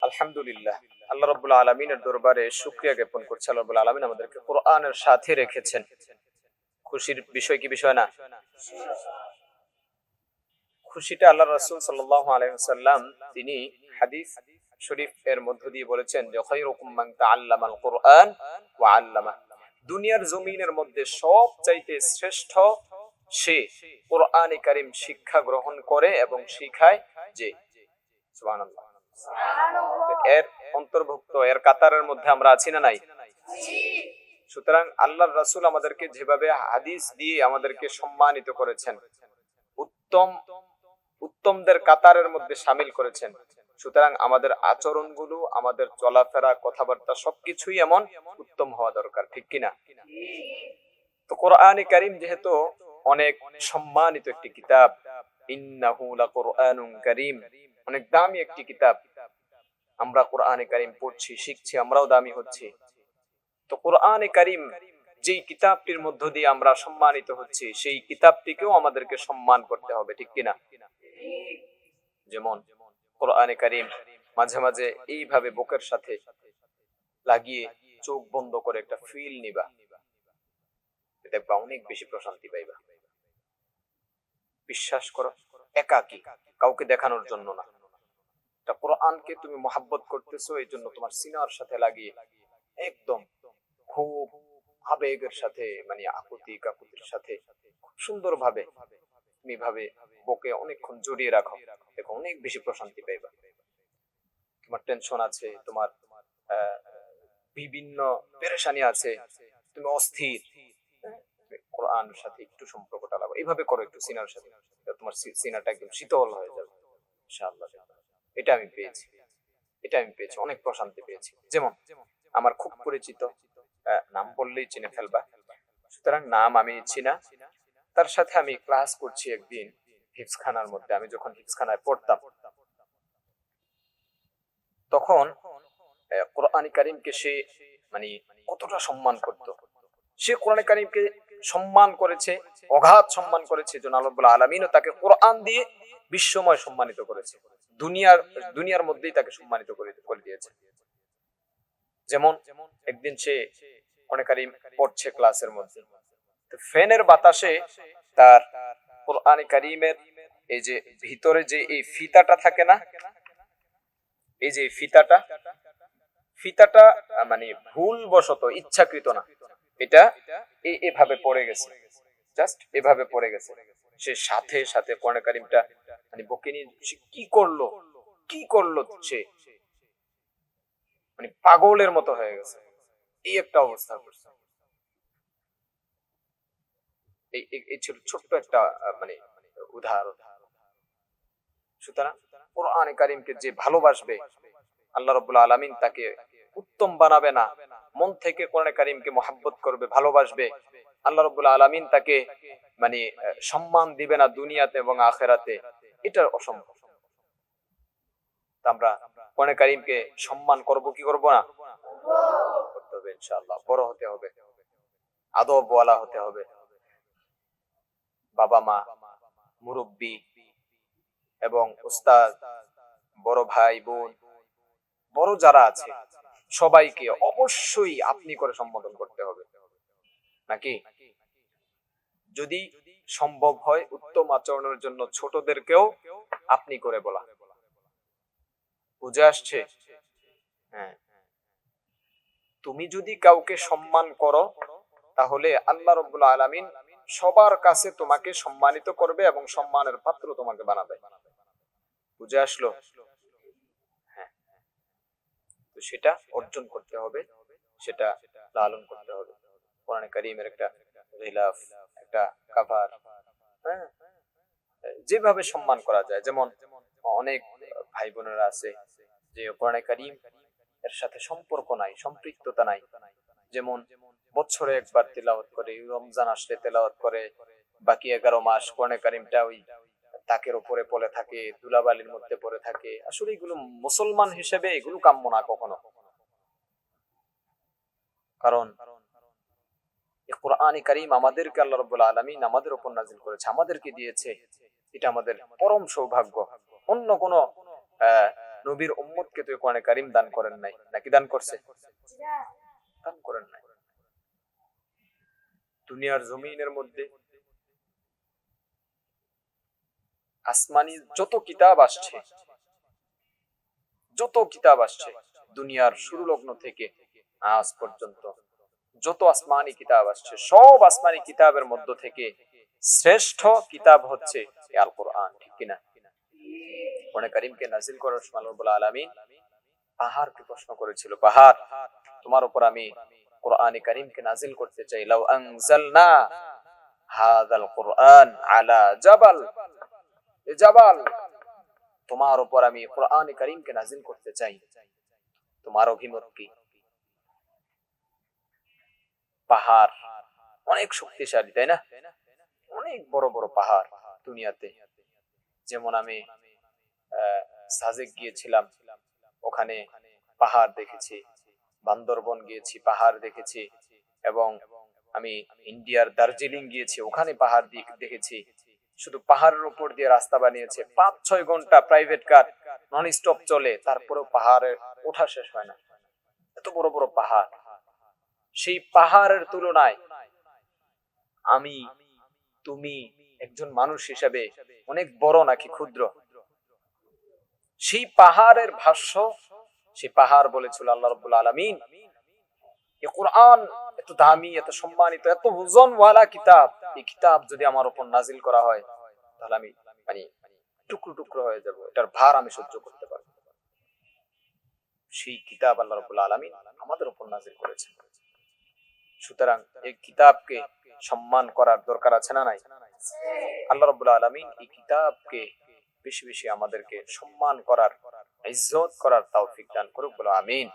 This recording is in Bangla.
আলহামদুলিল্লাহ, আল্লাহ রাব্বুল আলামিনের দরবারে শুকরিয়া জ্ঞাপন করছি। আল্লাহ রাব্বুল আলামিন আমাদেরকে কোরআনের সাথে রেখেছেন। খুশির বিষয় কি বিষয় না? খুশিটা আল্লাহ রাসূল সাল্লাল্লাহু আলাইহি ওয়াসাল্লাম তিনি হাদিস শরীফ এর মধ্য দিয়ে বলেছেন যে খায়রুকুম মান তাআল্লামাল কুরআন ওয়া আল্লামা। দুনিয়ার জমিনের মধ্যে সবচাইতে শ্রেষ্ঠ সে কোরআনে কারীম শিক্ষা গ্রহণ করে এবং শিখায়। যে সুবহানাল্লাহ, এর অন্তর্ভুক্ত, এর কাতারের মধ্যে আমরা আছি না নাই? সুতরাং আল্লাহর রাসূল আমাদেরকে যেভাবে হাদিস দিয়ে আমাদেরকে সম্মানিত করেছেন, উত্তম উত্তমদের কাতারের মধ্যে শামিল করেছেন, সুতরাং আমাদের আচরণগুলো, আমাদের চলাফেরা, কথাবার্তা সবকিছুই এমন উত্তম হওয়া দরকার, ঠিক কিনা? তো কোরআনে কারীম যেহেতু অনেক সম্মানিত একটি কিতাব, ইন্নাহু লাকুরআনুন কারীম, অনেক দামি একটি কিতাব। আমরা কোরআনে কারীম পড়ছি, শিখছি, আমরাও দামি হচ্ছি। তো কোরআনে কারীম যেই কিতাবটির মধ্য দিয়ে আমরা সম্মানিত হচ্ছি, সেই কিতাবটিকেও আমাদেরকে সম্মান করতে হবে, ঠিক কিনা? যেমন কোরআনে কারীম মাঝে মাঝে এইভাবে বুকের সাথে লাগিয়ে চোখ বন্ধ করে একটা ফিল নিবা, দেখবা অনেক বেশি প্রশান্তি পাইবা। বিশ্বাস করো, একাকী, কাউকে দেখানোর জন্য না। কোরআনকে তুমি মহাব্বত করতেছো, এই জন্য তোমার সিনার সাথে লাগিয়ে একদম খুব আবেগের সাথে, মানে আকুতি কাকুতির সাথে খুব সুন্দর ভাবে তুমি ভাবে বুকে অনেকক্ষণ জড়িয়ে রাখো, দেখো অনেক বেশি প্রশান্তি পাইবা। তোমার টেনশন আছে, তোমার বিভিন্ন পেরেশানি আছে, তুমি অস্থির, কোরআনের সাথে একটু সম্পর্কটা লাগাও, এইভাবে করো একটু সিনার সাথে, তোমার সিনাটা একদম শীতল হয়ে যাবে ইনশাআল্লাহ। এটা আমি পেয়েছি, অনেক প্রশান্তি পেয়েছি। যেমন আমার খুব পরিচিত, নাম বললেই চিনে ফেলবা, সুতরাং নাম আমি নিচ্ছি না, তার সাথে আমি ক্লাস করছি একদিন হিফজখানার মধ্যে। আমি যখন হিফজখানায় পড়তাম, তখন কোরআনে কারীমকে সে মানে কতটা সম্মান করত। সে কোরআনে কারীমকে সম্মান করেছে, অগাধ সম্মান করেছে, জন্য আল্লাহ রাব্বুল আলামিনও তাকে কোরআন দিয়ে বিশ্বময় সম্মানিত করেছে, দুনিয়ার মধ্যেই তাকে সম্মানিত করে দিয়েছে। যেমন একদিন সে কোরআনে কারীম পড়ছে ক্লাসের মধ্যে, তো ফ্যানের বাতাসে তার কোরআনে কারীমের এই যে ভিতরে যে এই ফিতাটা থাকে না, এই যে ফিতাটা মানে ভুলবশত, ইচ্ছাকৃত না, এটা এভাবে পড়ে গেছে, জাস্ট এভাবে পড়ে গেছে। সে সাথে সাথে কোরআনে কারীমটা মানে বুকে নিয়ে সে কি করলো সে মানে পাগলের মতো হয়ে গেছে, এই একটা অবস্থা করছে। এই ছিল ছোট্ট একটা মানে উদাহরণ। সুতরাং কোরআনে কারীমকে যে ভালোবাসবে, আল্লাহ রাব্বুল আলামিন তাকে উত্তম বানাবে না, মন থেকে কোরআনে কারীমকে মহব্বত করবে, ভালোবাসবে, আল্লাহ রাব্বুল আলামিন তাকে মানে সম্মান দিবে না দুনিয়াতে এবং আখিরাতে, এটা অসম্ভব। আমরা কোরআনে কারীমকে সম্মান করব কি করব না? করতে হবে ইনশাআল্লাহ। বড় হতে হবে, আদবওয়ালা হতে হবে। বাবা মা, মুরব্বি এবং উস্তাদ, বড় ভাই বোন, বড় যারা আছে সবাইকে অবশ্যই আপনি করে সম্বোধন করতে হবে, নাকি? যদি সম্ভব হয় উত্তম আচরণের জন্য ছোটদেরকেও আপনি করে বলা। বুঝে আসছে? হ্যাঁ, তুমি যদি কাউকে সম্মান করো, তাহলে আল্লাহ রাব্বুল আলামিন সবার কাছে তোমাকে সম্মানিত করবে এবং সম্মানের পাত্র তোমাকে বানাবে। বুঝে আসলো? হ্যাঁ, তো সেটা অর্জন করতে হবে, সেটা লালন করতে হবে। কোরআনে কারীমের একটা গিলাফ, একটা কভার, হ্যাঁ, যেভাবে সম্মান করা যায়। যেমন অনেক ভাই বোনেরা আছে যে কোরআনে কারীম এর সাথে সম্পর্ক নাই, সম্পৃক্ততা নাই। যেমন বছরে একবার তেলাওয়াত করে, রমজান আসলে তেলাওয়াত করে, বাকি 11 মাস কোরআনে কারীমটা ওই তাকের উপরে পড়ে থাকে, ধুলাবালির মধ্যে পড়ে থাকে। আসলে এগুলো মুসলমান হিসেবে এগুলো কাম্য না কখনো। কারণ কোরআনে কারীম আমাদেরকে আল্লাহ রাব্বুল আলামিন আমাদের উপর নাযিল করেছে, আমাদেরকে দিয়েছে, এটা আমাদের পরম সৌভাগ্য। অন্য কোন নবীর উম্মতকে তো কোরআনে কারীম দান করেন নাই, নাকি দান করছে? দান করেন নাই। দুনিয়ার জমিনের মধ্যে আসমানি যত কিতাব আসছে, দুনিয়ার শুরু লগ্ন থেকে আজ পর্যন্ত যত আসমানি কিতাব আসছে, সব আসমানি কিতাবের মধ্য থেকে শ্রেষ্ঠ কিতাব হচ্ছে আল কোরআন, ঠিক কিনা? কোরআনে কারীমকে নাযিল করার সময় আল্লাহ রাব্বুল আলামিন পাহাড়কে প্রশ্ন করেছিল, পাহাড়, তোমার উপর আমি কোরআনে কারীমকে নাযিল করতে চাই। লাউ আনজালনা হাযাল কোরআন আলা জাবাল, এ জাবাল, তোমার উপর আমি কোরআনে কারীমকে নাযিল করতে চাই, তোমার অভিমত কি? পাহাড় অনেক শক্তিশালী, তাই না? অনেক বড় বড় পাহাড় দুনিয়াতে। যেমন আমি সাজেক গিয়েছিলাম, ওখানে পাহাড় দেখেছি, বান্দরবন গিয়েছি, পাহাড় দেখেছি, এবং আমি ইন্ডিয়ার দার্জিলিং গিয়েছি, ওখানে পাহাড় দেখেছি। শুধু পাহাড়ের উপর দিয়ে রাস্তা বানিয়েছে, 5-6 ঘন্টা প্রাইভেট কার নন স্টপ চলে, তারপরেও পাহাড়ে ওঠা শেষ হয় না, এত বড় বড় পাহাড়। সেই পাহাড়ের তুলনায় আমি, তুমি একজন মানুষ হিসেবে অনেক বড় নাকি ক্ষুদ্র? সেই পাহাড়ের ভাষ্য, সেই পাহাড় বলেছিল আল্লাহ রাব্বুল আলামিন, এই কোরআন এত দামি, এত সম্মানিত, এত ওজনওয়ালা কিতাব, এই কিতাব যদি আমার উপর নাজিল করা হয় তাহলে আমি মানে টুকরো টুকরো হয়ে যাব, এটার ভার আমি সহ্য করতে পারব। সেই কিতাব আল্লাহ রাব্বুল আলামিন আমাদের উপর নাজিল করেছেন। সুতরাং এই কিতাবকে সম্মান করার দরকার আছে না নাই? আল্লাহ রাব্বুল আলামিন এই কিতাবকে বেশি বেশি আমাদেরকে সম্মান করার, ইজ্জত করার তৌফিক দান করুক, বলো আমিন।